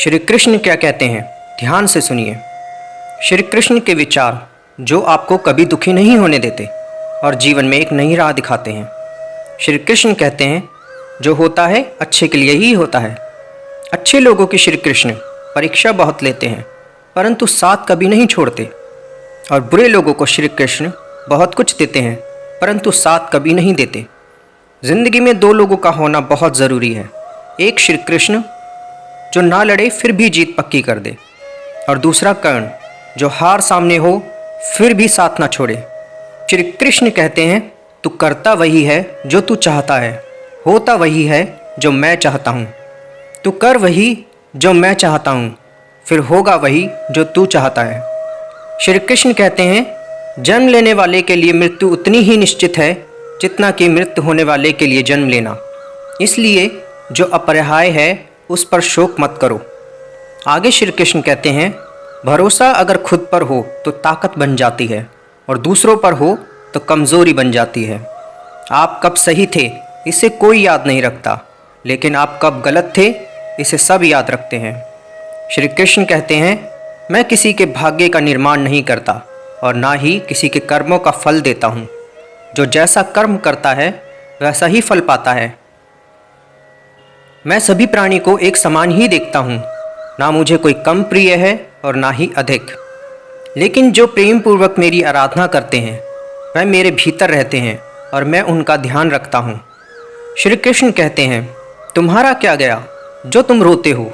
श्री कृष्ण क्या कहते हैं, ध्यान से सुनिए। श्री कृष्ण के विचार जो आपको कभी दुखी नहीं होने देते और जीवन में एक नई राह दिखाते हैं। श्री कृष्ण कहते हैं जो होता है अच्छे के लिए ही होता है। अच्छे लोगों की श्री कृष्ण परीक्षा बहुत लेते हैं परंतु साथ कभी नहीं छोड़ते, और बुरे लोगों को श्री कृष्ण बहुत कुछ देते हैं परंतु साथ कभी नहीं देते। जिंदगी में दो लोगों का होना बहुत ज़रूरी है, एक श्री कृष्ण जो ना लड़े फिर भी जीत पक्की कर दे, और दूसरा कर्ण जो हार सामने हो फिर भी साथ ना छोड़े। श्री कृष्ण कहते हैं तू करता वही है जो तू चाहता है, होता वही है जो मैं चाहता हूँ। तू कर वही जो मैं चाहता हूँ, फिर होगा वही जो तू चाहता है। श्री कृष्ण कहते हैं जन्म लेने वाले के लिए मृत्यु उतनी ही निश्चित है जितना कि मृत्यु होने वाले के लिए जन्म लेना, इसलिए जो अपरिहार्य है उस पर शोक मत करो। आगे श्री कृष्ण कहते हैं भरोसा अगर खुद पर हो तो ताकत बन जाती है और दूसरों पर हो तो कमज़ोरी बन जाती है। आप कब सही थे इसे कोई याद नहीं रखता, लेकिन आप कब गलत थे इसे सब याद रखते हैं। श्री कृष्ण कहते हैं मैं किसी के भाग्य का निर्माण नहीं करता और ना ही किसी के कर्मों का फल देता हूँ। जो जैसा कर्म करता है वैसा ही फल पाता है। मैं सभी प्राणी को एक समान ही देखता हूँ, ना मुझे कोई कम प्रिय है और ना ही अधिक, लेकिन जो प्रेम पूर्वक मेरी आराधना करते हैं वह मेरे भीतर रहते हैं और मैं उनका ध्यान रखता हूँ। श्री कृष्ण कहते हैं तुम्हारा क्या गया जो तुम रोते हो,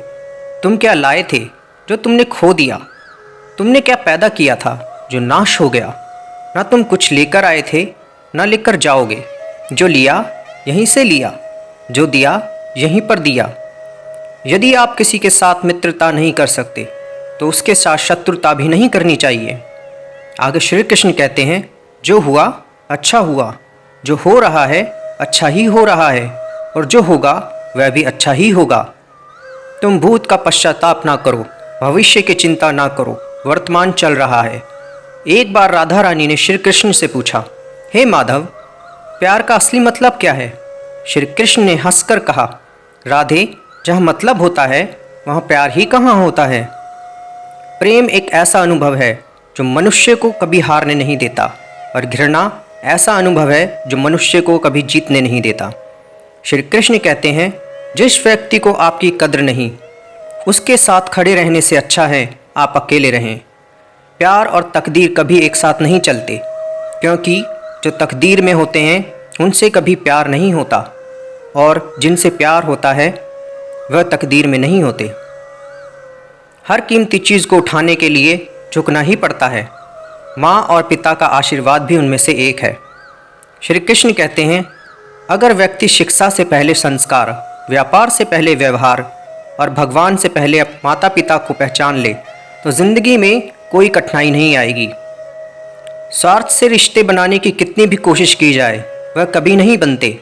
तुम क्या लाए थे जो तुमने खो दिया, तुमने क्या पैदा किया था जो नाश हो गया। ना तुम कुछ लेकर आए थे ना लेकर जाओगे, जो लिया यहीं से लिया, जो दिया यहीं पर दिया। यदि आप किसी के साथ मित्रता नहीं कर सकते तो उसके साथ शत्रुता भी नहीं करनी चाहिए। आगे श्री कृष्ण कहते हैं जो हुआ अच्छा हुआ, जो हो रहा है अच्छा ही हो रहा है, और जो होगा वह भी अच्छा ही होगा। तुम भूत का पश्चाताप ना करो, भविष्य की चिंता ना करो, वर्तमान चल रहा है। एक बार राधा रानी ने श्री कृष्ण से पूछा हे माधव, प्यार का असली मतलब क्या है। श्री कृष्ण ने हंसकर कहा राधे, जहाँ मतलब होता है वहाँ प्यार ही कहाँ होता है। प्रेम एक ऐसा अनुभव है जो मनुष्य को कभी हारने नहीं देता, और घृणा ऐसा अनुभव है जो मनुष्य को कभी जीतने नहीं देता। श्री कृष्ण कहते हैं जिस व्यक्ति को आपकी कद्र नहीं उसके साथ खड़े रहने से अच्छा है आप अकेले रहें। प्यार और तकदीर कभी एक साथ नहीं चलते, क्योंकि जो तकदीर में होते हैं उनसे कभी प्यार नहीं होता, और जिनसे प्यार होता है वह तकदीर में नहीं होते। हर कीमती चीज़ को उठाने के लिए झुकना ही पड़ता है। माँ और पिता का आशीर्वाद भी उनमें से एक है। श्री कृष्ण कहते हैं अगर व्यक्ति शिक्षा से पहले संस्कार, व्यापार से पहले व्यवहार और भगवान से पहले माता पिता को पहचान ले तो जिंदगी में कोई कठिनाई नहीं आएगी। स्वार्थ से रिश्ते बनाने की कितनी भी कोशिश की जाए वह कभी नहीं बनते,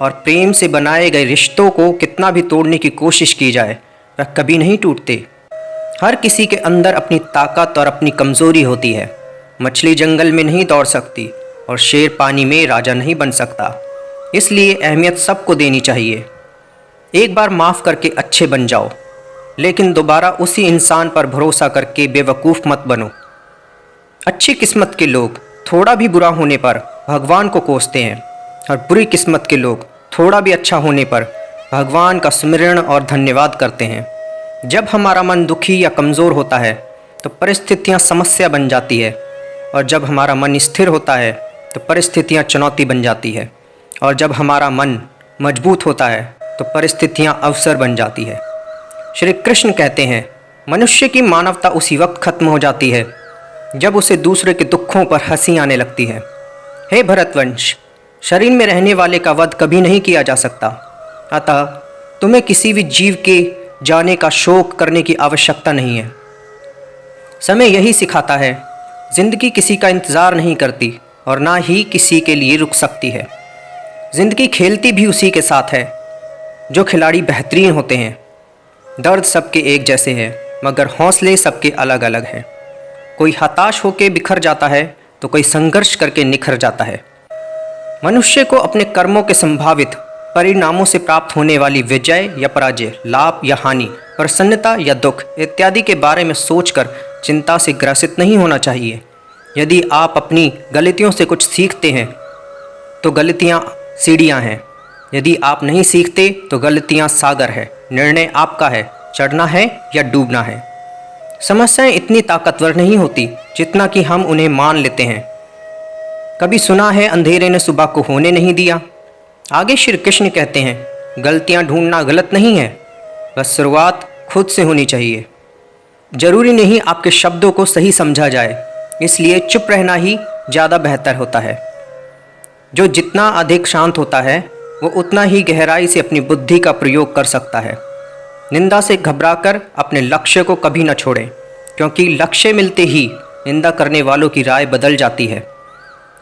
और प्रेम से बनाए गए रिश्तों को कितना भी तोड़ने की कोशिश की जाए वह कभी नहीं टूटते। हर किसी के अंदर अपनी ताकत और अपनी कमज़ोरी होती है। मछली जंगल में नहीं दौड़ सकती और शेर पानी में राजा नहीं बन सकता, इसलिए अहमियत सबको देनी चाहिए। एक बार माफ़ करके अच्छे बन जाओ, लेकिन दोबारा उसी इंसान पर भरोसा करके बेवकूफ़ मत बनो। अच्छी किस्मत के लोग थोड़ा भी बुरा होने पर भगवान को कोसते हैं, और बुरी किस्मत के लोग थोड़ा भी अच्छा होने पर भगवान का स्मरण और धन्यवाद करते हैं। जब हमारा मन दुखी या कमज़ोर होता है तो परिस्थितियाँ समस्या बन जाती है, और जब हमारा मन स्थिर होता है तो परिस्थितियाँ चुनौती बन जाती है, और जब हमारा मन मजबूत होता है तो परिस्थितियाँ अवसर बन जाती है। श्री कृष्ण कहते हैं मनुष्य की मानवता उसी वक्त खत्म हो जाती है जब उसे दूसरे के दुखों पर हंसी आने लगती है। हे भरतवंश, शरीर में रहने वाले का वध कभी नहीं किया जा सकता, अतः तुम्हें किसी भी जीव के जाने का शोक करने की आवश्यकता नहीं है। समय यही सिखाता है जिंदगी किसी का इंतज़ार नहीं करती और ना ही किसी के लिए रुक सकती है। जिंदगी खेलती भी उसी के साथ है। जो खिलाड़ी बेहतरीन होते हैं, दर्द सबके एक जैसे हैं मगर हौसले सबके अलग अलग हैं। कोई हताश होकर बिखर जाता है तो कोई संघर्ष करके निखर जाता है। मनुष्य को अपने कर्मों के संभावित परिणामों से प्राप्त होने वाली विजय या पराजय, लाभ या हानि, प्रसन्नता या दुख इत्यादि के बारे में सोचकर चिंता से ग्रसित नहीं होना चाहिए। यदि आप अपनी गलतियों से कुछ सीखते हैं तो गलतियाँ सीढ़ियाँ हैं, यदि आप नहीं सीखते तो गलतियाँ सागर है। निर्णय आपका है, चढ़ना है या डूबना है। समस्याएं इतनी ताकतवर नहीं होती जितना कि हम उन्हें मान लेते हैं। कभी सुना है अंधेरे ने सुबह को होने नहीं दिया। आगे श्री कृष्ण कहते हैं गलतियां ढूंढना गलत नहीं है, बस शुरुआत खुद से होनी चाहिए। जरूरी नहीं आपके शब्दों को सही समझा जाए, इसलिए चुप रहना ही ज़्यादा बेहतर होता है। जो जितना अधिक शांत होता है वो उतना ही गहराई से अपनी बुद्धि का प्रयोग कर सकता है। निंदा से घबराकर अपने लक्ष्य को कभी न छोड़ें, क्योंकि लक्ष्य मिलते ही निंदा करने वालों की राय बदल जाती है।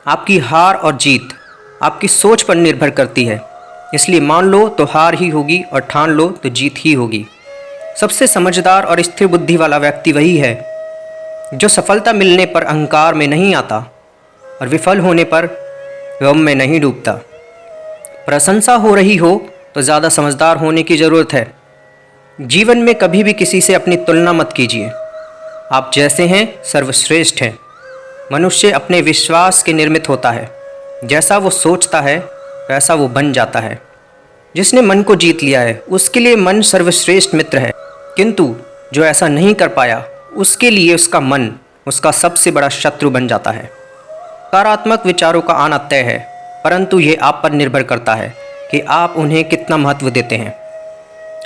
आपकी हार और जीत आपकी सोच पर निर्भर करती है, इसलिए मान लो तो हार ही होगी और ठान लो तो जीत ही होगी। सबसे समझदार और स्थिर बुद्धि वाला व्यक्ति वही है जो सफलता मिलने पर अहंकार में नहीं आता और विफल होने पर गम में नहीं डूबता। प्रशंसा हो रही हो तो ज़्यादा समझदार होने की ज़रूरत है। जीवन में कभी भी किसी से अपनी तुलना मत कीजिए। आप जैसे हैं सर्वश्रेष्ठ हैं। मनुष्य अपने विश्वास के निर्मित होता है। जैसा वो सोचता है वैसा वो बन जाता है। जिसने मन को जीत लिया है उसके लिए मन सर्वश्रेष्ठ मित्र है, किंतु जो ऐसा नहीं कर पाया उसके लिए उसका मन उसका सबसे बड़ा शत्रु बन जाता है। सकारात्मक विचारों का आना तय है, परंतु ये आप पर निर्भर करता है कि आप उन्हें कितना महत्व देते हैं।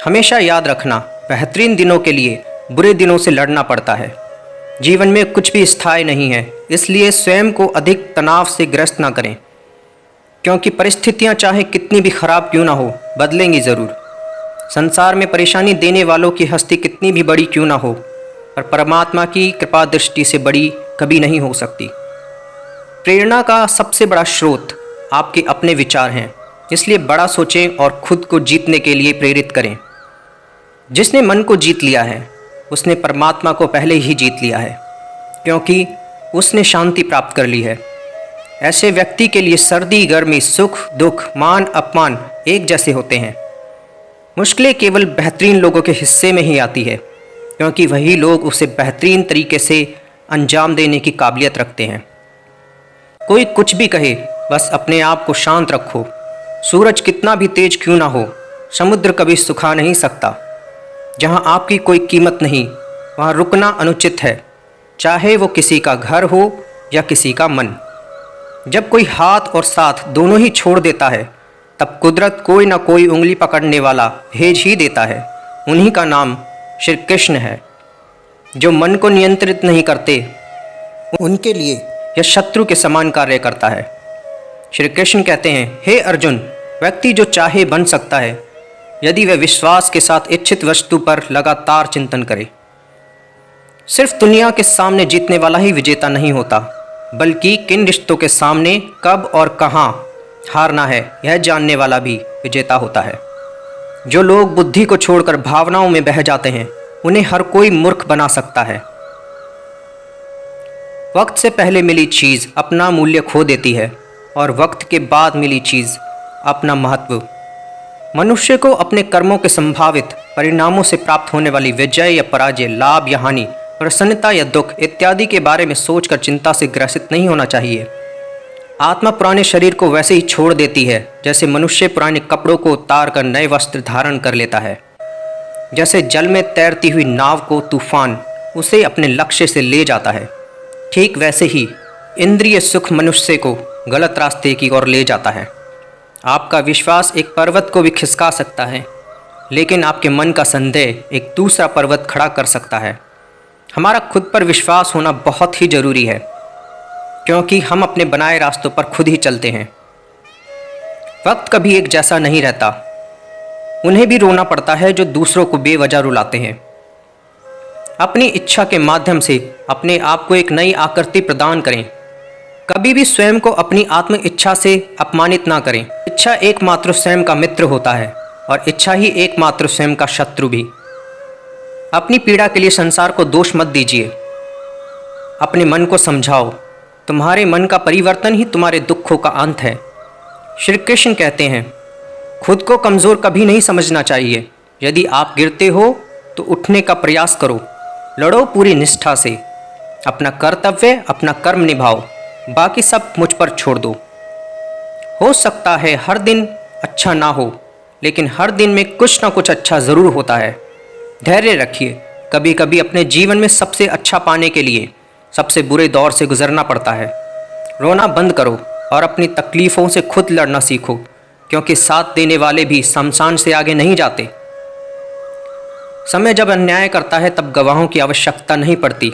हमेशा याद रखना, बेहतरीन दिनों के लिए बुरे दिनों से लड़ना पड़ता है। जीवन में कुछ भी स्थायी नहीं है, इसलिए स्वयं को अधिक तनाव से ग्रस्त ना करें, क्योंकि परिस्थितियां चाहे कितनी भी खराब क्यों ना हो बदलेंगी ज़रूर। संसार में परेशानी देने वालों की हस्ती कितनी भी बड़ी क्यों ना हो, पर परमात्मा की कृपा दृष्टि से बड़ी कभी नहीं हो सकती। प्रेरणा का सबसे बड़ा स्रोत आपके अपने विचार हैं, इसलिए बड़ा सोचें और खुद को जीतने के लिए प्रेरित करें। जिसने मन को जीत लिया है उसने परमात्मा को पहले ही जीत लिया है, क्योंकि उसने शांति प्राप्त कर ली है। ऐसे व्यक्ति के लिए सर्दी गर्मी, सुख दुख, मान अपमान एक जैसे होते हैं। मुश्किलें केवल बेहतरीन लोगों के हिस्से में ही आती है, क्योंकि वही लोग उसे बेहतरीन तरीके से अंजाम देने की काबिलियत रखते हैं। कोई कुछ भी कहे, बस अपने आप को शांत रखो। सूरज कितना भी तेज क्यों ना हो, समुद्र कभी सुखा नहीं सकता। जहाँ आपकी कोई कीमत नहीं वहाँ रुकना अनुचित है, चाहे वो किसी का घर हो या किसी का मन। जब कोई हाथ और साथ दोनों ही छोड़ देता है तब कुदरत कोई ना कोई उंगली पकड़ने वाला भेज ही देता है। उन्हीं का नाम श्री कृष्ण है। जो मन को नियंत्रित नहीं करते उनके लिए यह शत्रु के समान कार्य करता है। श्री कृष्ण कहते हैं, हे अर्जुन, व्यक्ति जो चाहे बन सकता है यदि वह विश्वास के साथ इच्छित वस्तु पर लगातार चिंतन करे। सिर्फ दुनिया के सामने जीतने वाला ही विजेता नहीं होता, बल्कि किन रिश्तों के सामने कब और कहाँ हारना है यह जानने वाला भी विजेता होता है। जो लोग बुद्धि को छोड़कर भावनाओं में बह जाते हैं उन्हें हर कोई मूर्ख बना सकता है। वक्त से पहले मिली चीज़ अपना मूल्य खो देती है और वक्त के बाद मिली चीज़ अपना महत्व। मनुष्य को अपने कर्मों के संभावित परिणामों से प्राप्त होने वाली विजय या पराजय, लाभ या हानि, प्रसन्नता या दुख इत्यादि के बारे में सोचकर चिंता से ग्रसित नहीं होना चाहिए। आत्मा पुराने शरीर को वैसे ही छोड़ देती है जैसे मनुष्य पुराने कपड़ों को उतार कर नए वस्त्र धारण कर लेता है। जैसे जल में तैरती हुई नाव को तूफान उसे अपने लक्ष्य से ले जाता है, ठीक वैसे ही इंद्रिय सुख मनुष्य को गलत रास्ते की ओर ले जाता है। आपका विश्वास एक पर्वत को भी खिसका सकता है, लेकिन आपके मन का संदेह एक दूसरा पर्वत खड़ा कर सकता है। हमारा खुद पर विश्वास होना बहुत ही ज़रूरी है, क्योंकि हम अपने बनाए रास्तों पर खुद ही चलते हैं। वक्त कभी एक जैसा नहीं रहता। उन्हें भी रोना पड़ता है जो दूसरों को बेवजह रुलाते हैं। अपनी इच्छा के माध्यम से अपने आप को एक नई आकृति प्रदान करें। कभी भी स्वयं को अपनी आत्म इच्छा से अपमानित ना करें। इच्छा एकमात्र स्वयं का मित्र होता है और इच्छा ही एकमात्र स्वयं का शत्रु भी। अपनी पीड़ा के लिए संसार को दोष मत दीजिए। अपने मन को समझाओ। तुम्हारे मन का परिवर्तन ही तुम्हारे दुखों का अंत है। श्री कृष्ण कहते हैं, खुद को कमज़ोर कभी नहीं समझना चाहिए। यदि आप गिरते हो तो उठने का प्रयास करो। लड़ो पूरी निष्ठा से। अपना कर्तव्य, अपना कर्म निभाओ, बाकी सब मुझ पर छोड़ दो। हो सकता है हर दिन अच्छा ना हो, लेकिन हर दिन में कुछ ना कुछ अच्छा ज़रूर होता है। धैर्य रखिए। कभी कभी अपने जीवन में सबसे अच्छा पाने के लिए सबसे बुरे दौर से गुजरना पड़ता है। रोना बंद करो और अपनी तकलीफ़ों से खुद लड़ना सीखो, क्योंकि साथ देने वाले भी शमशान से आगे नहीं जाते। समय जब अन्याय करता है तब गवाहों की आवश्यकता नहीं पड़ती।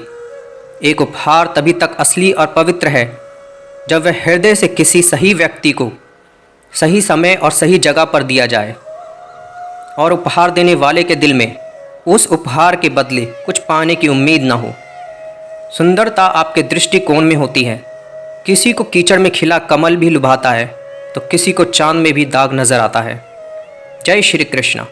एक उपहार तभी तक असली और पवित्र है जब वह हृदय से किसी सही व्यक्ति को सही समय और सही जगह पर दिया जाए, और उपहार देने वाले के दिल में उस उपहार के बदले कुछ पाने की उम्मीद न हो। सुंदरता आपके दृष्टिकोण में होती है। किसी को कीचड़ में खिला कमल भी लुभाता है तो किसी को चांद में भी दाग नजर आता है। जय श्री कृष्ण।